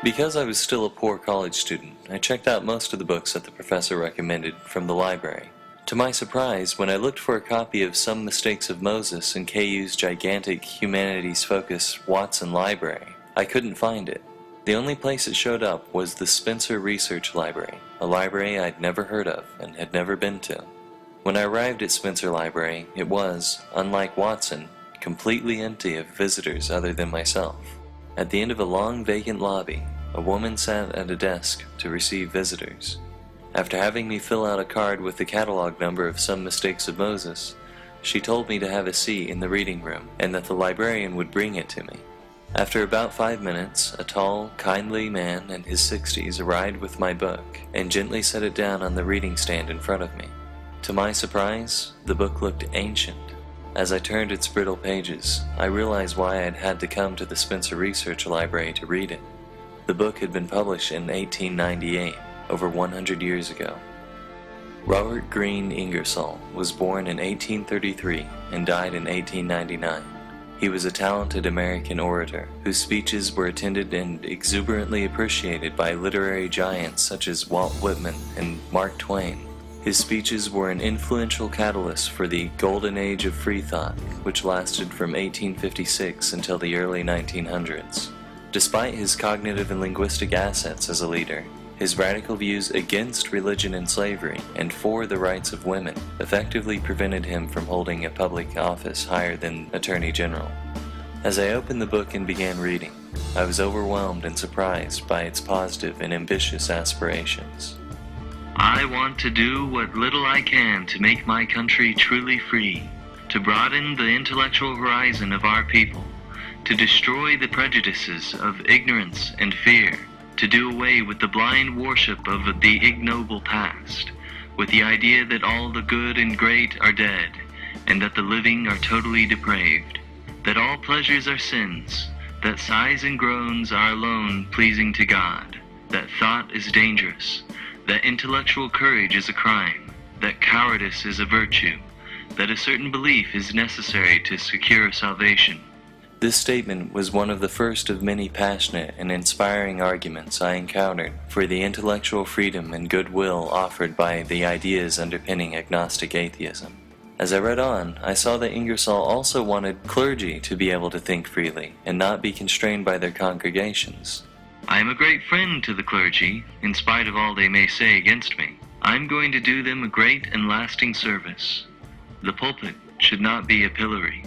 Because I was still a poor college student, I checked out most of the books that the professor recommended from the library. To my surprise, when I looked for a copy of Some Mistakes of Moses in KU's gigantic humanities-focused Watson library, I couldn't find it. The only place it showed up was the Spencer Research Library, a library I'd never heard of and had never been to. When I arrived at Spencer Library, it was, unlike Watson, completely empty of visitors other than myself. At the end of a long vacant lobby, a woman sat at a desk to receive visitors. After having me fill out a card with the catalog number of Some Mistakes of Moses, she told me to have a seat in the reading room and that the librarian would bring it to me. After about 5 minutes, a tall, kindly man in his 60s arrived with my book and gently set it down on the reading stand in front of me. To my surprise, the book looked ancient. As I turned its brittle pages, I realized why I had had to come to the Spencer Research Library to read it. The book had been published in 1898, over 100 years ago. Robert Greene Ingersoll was born in 1833 and died in 1899. He was a talented American orator whose speeches were attended and exuberantly appreciated by literary giants such as Walt Whitman and Mark Twain. His speeches were an influential catalyst for the Golden Age of Free Thought, which lasted from 1856 until the early 1900s. Despite his cognitive and linguistic assets as a leader, his radical views against religion and slavery and for the rights of women effectively prevented him from holding a public office higher than Attorney General. As I opened the book and began reading, I was overwhelmed and surprised by its positive and ambitious aspirations. I want to do what little I can to make my country truly free, to broaden the intellectual horizon of our people, to destroy the prejudices of ignorance and fear, to do away with the blind worship of the ignoble past, with the idea that all the good and great are dead, and that the living are totally depraved, that all pleasures are sins, that sighs and groans are alone pleasing to God, that thought is dangerous, that intellectual courage is a crime, that cowardice is a virtue, that a certain belief is necessary to secure salvation. This statement was one of the first of many passionate and inspiring arguments I encountered for the intellectual freedom and goodwill offered by the ideas underpinning agnostic atheism. As I read on, I saw that Ingersoll also wanted clergy to be able to think freely and not be constrained by their congregations. I am a great friend to the clergy, in spite of all they may say against me. I am going to do them a great and lasting service. The pulpit should not be a pillory.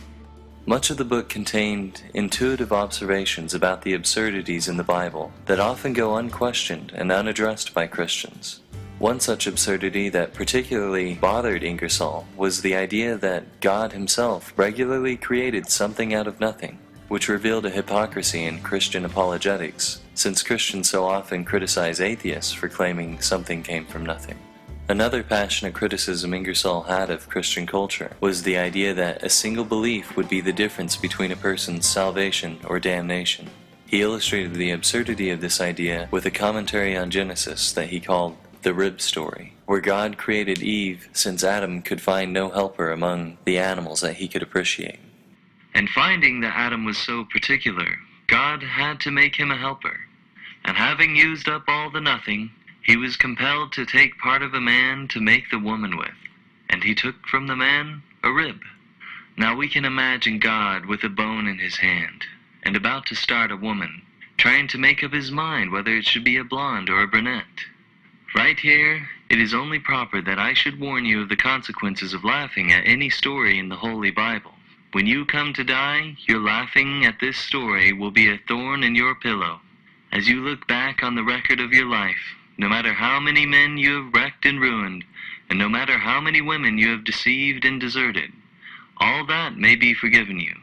Much of the book contained intuitive observations about the absurdities in the Bible that often go unquestioned and unaddressed by Christians. One such absurdity that particularly bothered Ingersoll was the idea that God himself regularly created something out of nothing, which revealed a hypocrisy in Christian apologetics, since Christians so often criticize atheists for claiming something came from nothing. Another passionate criticism Ingersoll had of Christian culture was the idea that a single belief would be the difference between a person's salvation or damnation. He illustrated the absurdity of this idea with a commentary on Genesis that he called the rib story, where God created Eve since Adam could find no helper among the animals that he could appreciate. And finding that Adam was so particular, God had to make him a helper. And having used up all the nothing, he was compelled to take part of a man to make the woman with. And he took from the man a rib. Now we can imagine God with a bone in his hand, and about to start a woman, trying to make up his mind whether it should be a blonde or a brunette. Right here, it is only proper that I should warn you of the consequences of laughing at any story in the Holy Bible. When you come to die, your laughing at this story will be a thorn in your pillow. As you look back on the record of your life, no matter how many men you have wrecked and ruined, and no matter how many women you have deceived and deserted, all that may be forgiven you.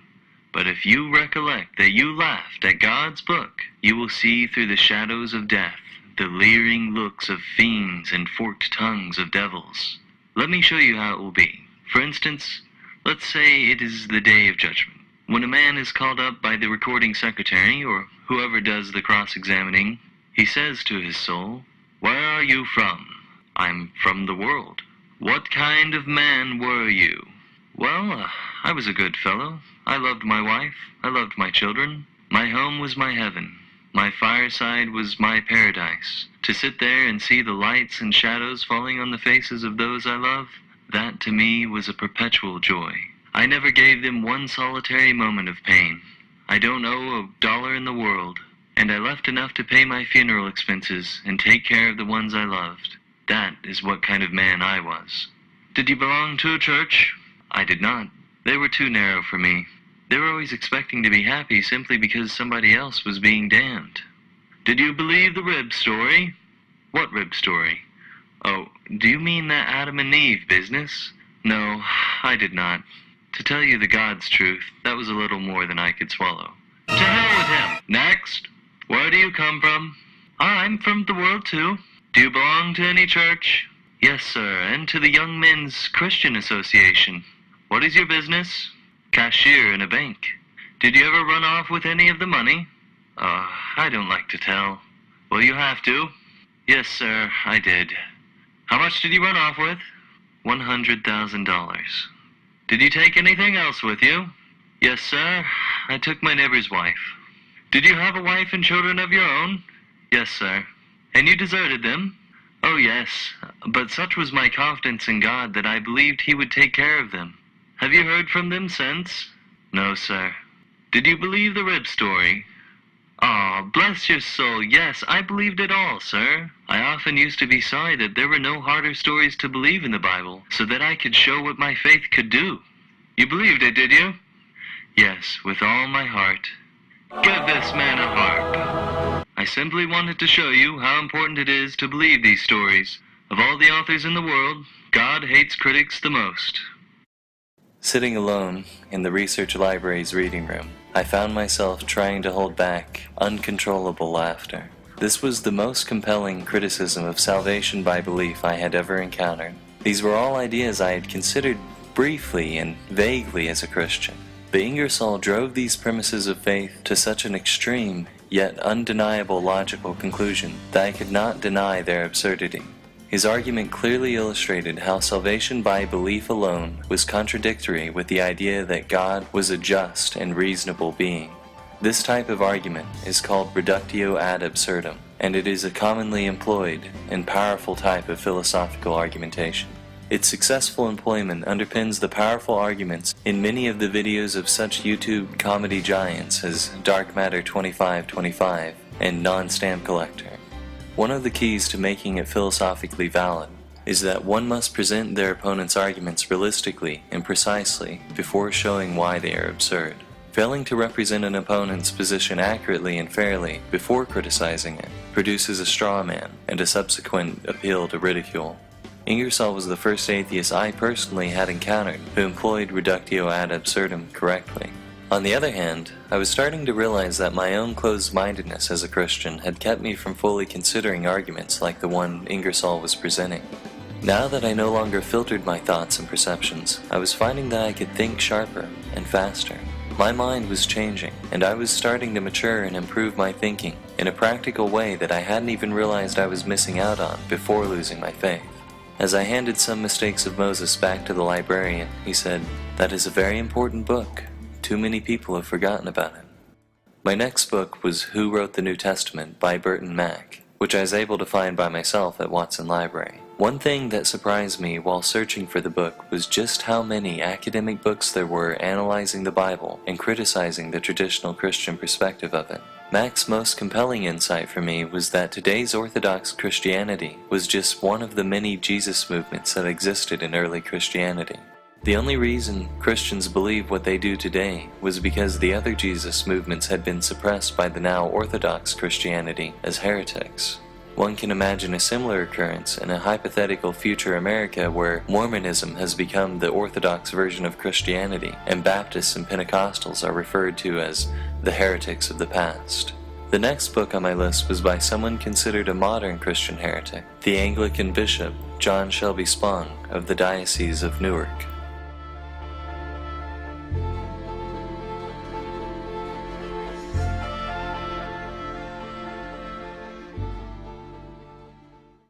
But if you recollect that you laughed at God's book, you will see through the shadows of death the leering looks of fiends and forked tongues of devils. Let me show you how it will be. For instance, let's say it is the day of judgment. When a man is called up by the recording secretary, or whoever does the cross-examining, he says to his soul, "Where are you from?" "I'm from the world." "What kind of man were you?" "Well, I was a good fellow. I loved my wife. I loved my children. My home was my heaven." My fireside was my paradise. To sit there and see the lights and shadows falling on the faces of those I love, that to me was a perpetual joy. I never gave them one solitary moment of pain. I don't owe $1 in the world, and I left enough to pay my funeral expenses and take care of the ones I loved. That is what kind of man I was. Did you belong to a church? I did not. They were too narrow for me. They were always expecting to be happy simply because somebody else was being damned. Did you believe the rib story? What rib story? Oh, do you mean that Adam and Eve business? No, I did not. To tell you the God's truth, that was a little more than I could swallow. To hell with him! Next! Where do you come from? I'm from the world too. Do you belong to any church? Yes, sir, and to the Young Men's Christian Association. What is your business? Cashier in a bank. Did you ever run off with any of the money? I don't like to tell. Well, you have to. Yes, sir, I did. How much did you run off with? $100,000. Did you take anything else with you? Yes, sir, I took my neighbor's wife. Did you have a wife and children of your own? Yes, sir. And you deserted them? Oh, yes, but such was my confidence in God that I believed He would take care of them. Have you heard from them since? No, sir. Did you believe the rib story? Ah, bless your soul, yes, I believed it all, sir. I often used to be sorry that there were no harder stories to believe in the Bible, so that I could show what my faith could do. You believed it, did you? Yes, with all my heart. Give this man a harp. I simply wanted to show you how important it is to believe these stories. Of all the authors in the world, God hates critics the most. Sitting alone in the research library's reading room, I found myself trying to hold back uncontrollable laughter. This was the most compelling criticism of salvation by belief I had ever encountered. These were all ideas I had considered briefly and vaguely as a Christian. But Ingersoll drove these premises of faith to such an extreme, yet undeniable logical conclusion that I could not deny their absurdity. His argument clearly illustrated how salvation by belief alone was contradictory with the idea that God was a just and reasonable being. This type of argument is called reductio ad absurdum, and it is a commonly employed and powerful type of philosophical argumentation. Its successful employment underpins the powerful arguments in many of the videos of such YouTube comedy giants as Dark Matter 2525 and Non-Stamp Collector. One of the keys to making it philosophically valid is that one must present their opponent's arguments realistically and precisely before showing why they are absurd. Failing to represent an opponent's position accurately and fairly before criticizing it produces a straw man and a subsequent appeal to ridicule. Ingersoll was the first atheist I personally had encountered who employed reductio ad absurdum correctly. On the other hand, I was starting to realize that my own closed-mindedness as a Christian had kept me from fully considering arguments like the one Ingersoll was presenting. Now that I no longer filtered my thoughts and perceptions, I was finding that I could think sharper and faster. My mind was changing, and I was starting to mature and improve my thinking in a practical way that I hadn't even realized I was missing out on before losing my faith. As I handed Some Mistakes of Moses back to the librarian, he said, "That is a very important book. Too many people have forgotten about it." My next book was Who Wrote the New Testament by Burton Mack, which I was able to find by myself at Watson Library. One thing that surprised me while searching for the book was just how many academic books there were analyzing the Bible and criticizing the traditional Christian perspective of it. Mack's most compelling insight for me was that today's Orthodox Christianity was just one of the many Jesus movements that existed in early Christianity. The only reason Christians believe what they do today was because the other Jesus movements had been suppressed by the now Orthodox Christianity as heretics. One can imagine a similar occurrence in a hypothetical future America where Mormonism has become the Orthodox version of Christianity and Baptists and Pentecostals are referred to as the heretics of the past. The next book on my list was by someone considered a modern Christian heretic, the Anglican bishop John Shelby Spong of the Diocese of Newark.